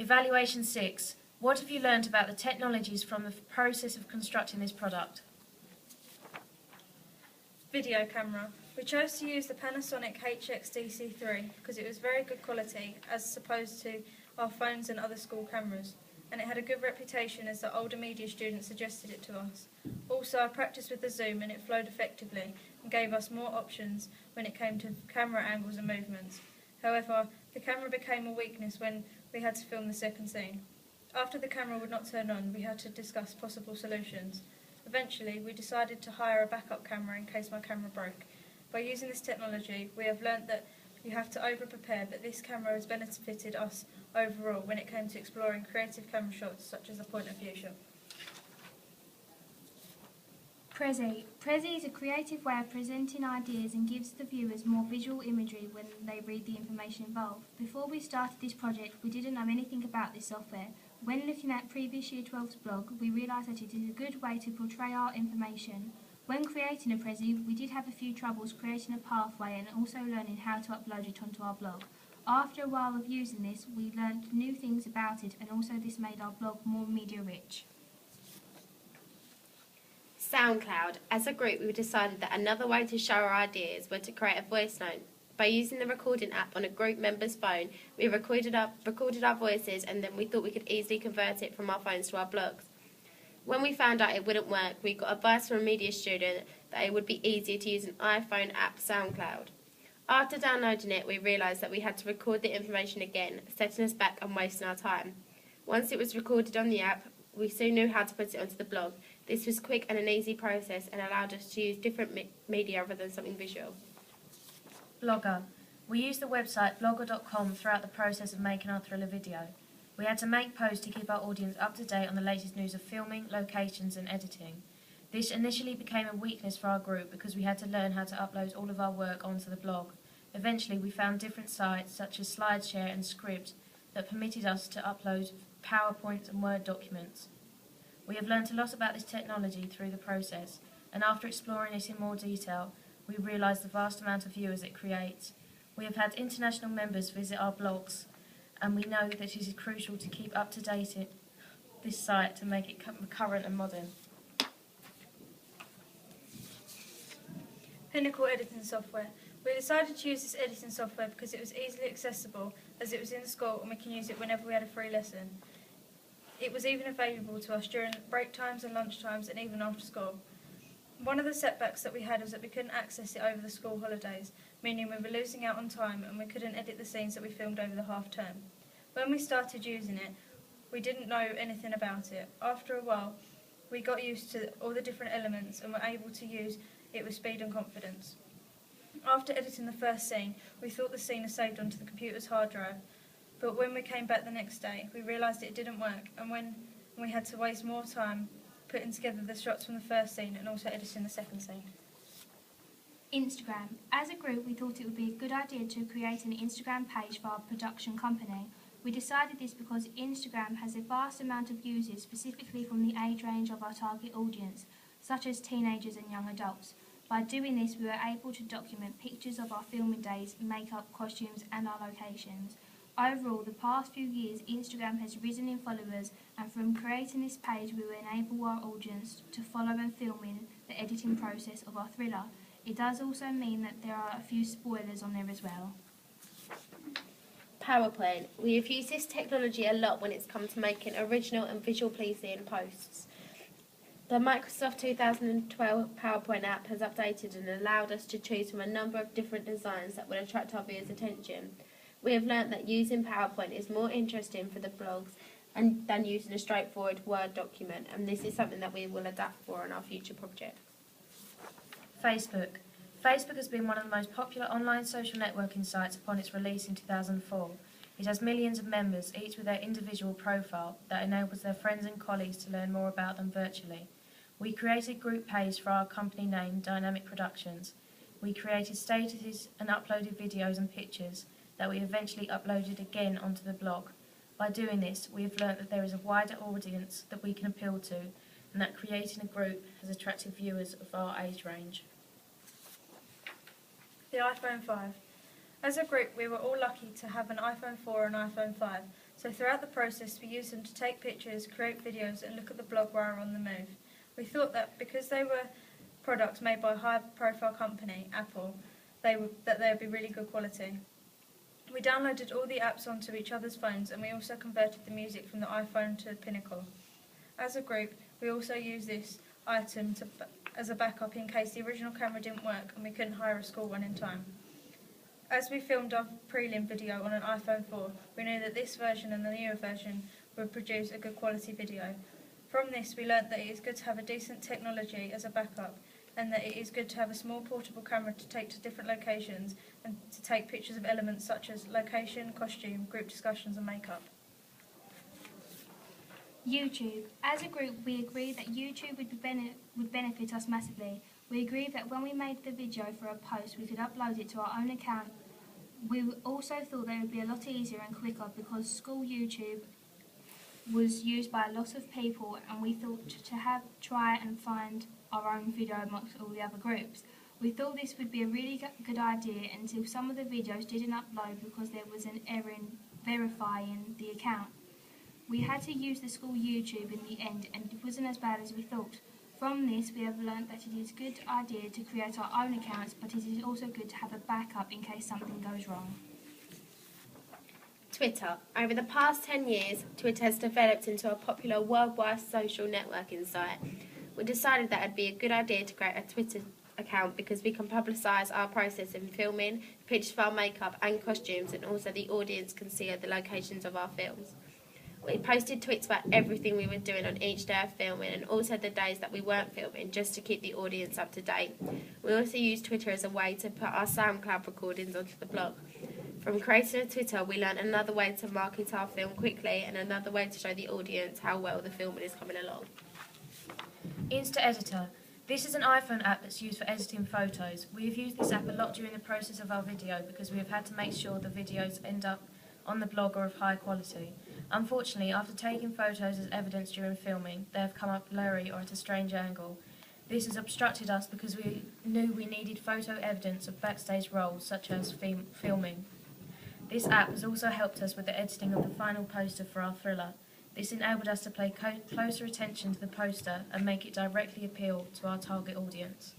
Evaluation 6. What have you learnt about the technologies from the process of constructing this product? Video camera. We chose to use the Panasonic HXDC3 because it was very good quality as opposed to our phones and other school cameras, and it had a good reputation as the older media students suggested it to us. Also, I practiced with the zoom and it flowed effectively and gave us more options when it came to camera angles and movements. However, the camera became a weakness when we had to film the second scene. After the camera would not turn on, we had to discuss possible solutions. Eventually, we decided to hire a backup camera in case my camera broke. By using this technology, we have learnt that you have to over-prepare, but this camera has benefited us overall when it came to exploring creative camera shots such as the point of view shot. Prezi. Prezi is a creative way of presenting ideas and gives the viewers more visual imagery when they read the information involved. Before we started this project, we didn't know anything about this software. When looking at previous Year 12's blog, we realised that it is a good way to portray our information. When creating a Prezi, we did have a few troubles creating a pathway and also learning how to upload it onto our blog. After a while of using this, we learned new things about it, and also this made our blog more media rich. SoundCloud. As a group, we decided that another way to show our ideas were to create a voice note. By using the recording app on a group member's phone, we recorded our voices, and then we thought we could easily convert it from our phones to our blogs. When we found out it wouldn't work, we got advice from a media student that it would be easier to use an iPhone app, SoundCloud. After downloading it, we realised that we had to record the information again, setting us back and wasting our time. Once it was recorded on the app, we soon knew how to put it onto the blog. This was quick and an easy process and allowed us to use different media rather than something visual. Blogger. We used the website blogger.com throughout the process of making our thriller video. We had to make posts to keep our audience up to date on the latest news of filming, locations and editing. This initially became a weakness for our group because we had to learn how to upload all of our work onto the blog. Eventually we found different sites such as SlideShare and Scribd that permitted us to upload PowerPoints and Word documents. We have learnt a lot about this technology through the process, and after exploring it in more detail, we realised the vast amount of viewers it creates. We have had international members visit our blogs, and we know that it is crucial to keep up to date this site to make it current and modern. Pinnacle editing software. We decided to use this editing software because it was easily accessible as it was in school and we can use it whenever we had a free lesson. It was even available to us during break times and lunch times and even after school. One of the setbacks that we had was that we couldn't access it over the school holidays, meaning we were losing out on time and we couldn't edit the scenes that we filmed over the half term. When we started using it, we didn't know anything about it. After a while, we got used to all the different elements and were able to use it with speed and confidence. After editing the first scene, we thought the scene was saved onto the computer's hard drive, but when we came back the next day, we realised it didn't work, and when we had to waste more time putting together the shots from the first scene and also editing the second scene. Instagram. As a group, we thought it would be a good idea to create an Instagram page for our production company. We decided this because Instagram has a vast amount of users, specifically from the age range of our target audience, such as teenagers and young adults. By doing this, we were able to document pictures of our filming days, makeup, costumes and our locations. Overall, the past few years, Instagram has risen in followers, and from creating this page, we will enable our audience to follow and film in the editing process of our thriller. It does also mean that there are a few spoilers on there as well. PowerPoint. We have used this technology a lot when it's come to making original and visual pleasing posts. The Microsoft 2012 PowerPoint app has updated and allowed us to choose from a number of different designs that will attract our viewers' attention. We have learnt that using PowerPoint is more interesting for the blogs than using a straightforward Word document, and this is something that we will adapt for in our future projects. Facebook. Facebook has been one of the most popular online social networking sites upon its release in 2004. It has millions of members, each with their individual profile, that enables their friends and colleagues to learn more about them virtually. We created a group page for our company name, Dynamic Productions. We created statuses and uploaded videos and pictures that we eventually uploaded again onto the blog. By doing this, we have learnt that there is a wider audience that we can appeal to, and that creating a group has attracted viewers of our age range. The iPhone 5. As a group, we were all lucky to have an iPhone 4 and iPhone 5, So throughout the process, we used them to take pictures, create videos, and look at the blog while on the move. We thought that because they were products made by a high-profile company, Apple, they would be really good quality. We downloaded all the apps onto each other's phones, and we also converted the music from the iPhone to Pinnacle. As a group, we also used this item as a backup in case the original camera didn't work and we couldn't hire a school one in time. As we filmed our prelim video on an iPhone 4, we knew that this version and the newer version would produce a good quality video. From this, we learnt that it is good to have a decent technology as a backup, and that it is good to have a small portable camera to take to different locations and to take pictures of elements such as location, costume, group discussions and makeup. YouTube. As a group, we agreed that YouTube would benefit us massively. We agreed that when we made the video for a post, we could upload it to our own account. We also thought that it would be a lot easier and quicker because school YouTube was used by a lot of people, and we thought to try and find our own video amongst all the other groups. We thought this would be a really good idea until some of the videos didn't upload because there was an error in verifying the account. We had to use the school YouTube in the end, and it wasn't as bad as we thought. From this, we have learnt that it is a good idea to create our own accounts, but it is also good to have a backup in case something goes wrong. Twitter. Over the past 10 years, Twitter has developed into a popular worldwide social networking site. We decided that it would be a good idea to create a Twitter account because we can publicise our process in filming, pictures of our makeup and costumes, and also the audience can see the locations of our films. We posted tweets about everything we were doing on each day of filming and also the days that we weren't filming, just to keep the audience up to date. We also used Twitter as a way to put our SoundCloud recordings onto the blog. From creating a Twitter, we learned another way to market our film quickly and another way to show the audience how well the filming is coming along. Insta Editor. This is an iPhone app that's used for editing photos. We have used this app a lot during the process of our video because we have had to make sure the videos end up on the blog or of high quality. Unfortunately, after taking photos as evidence during filming, they have come up blurry or at a strange angle. This has obstructed us because we knew we needed photo evidence of backstage roles such as filming. This app has also helped us with the editing of the final poster for our thriller. This enabled us to pay closer attention to the poster and make it directly appeal to our target audience.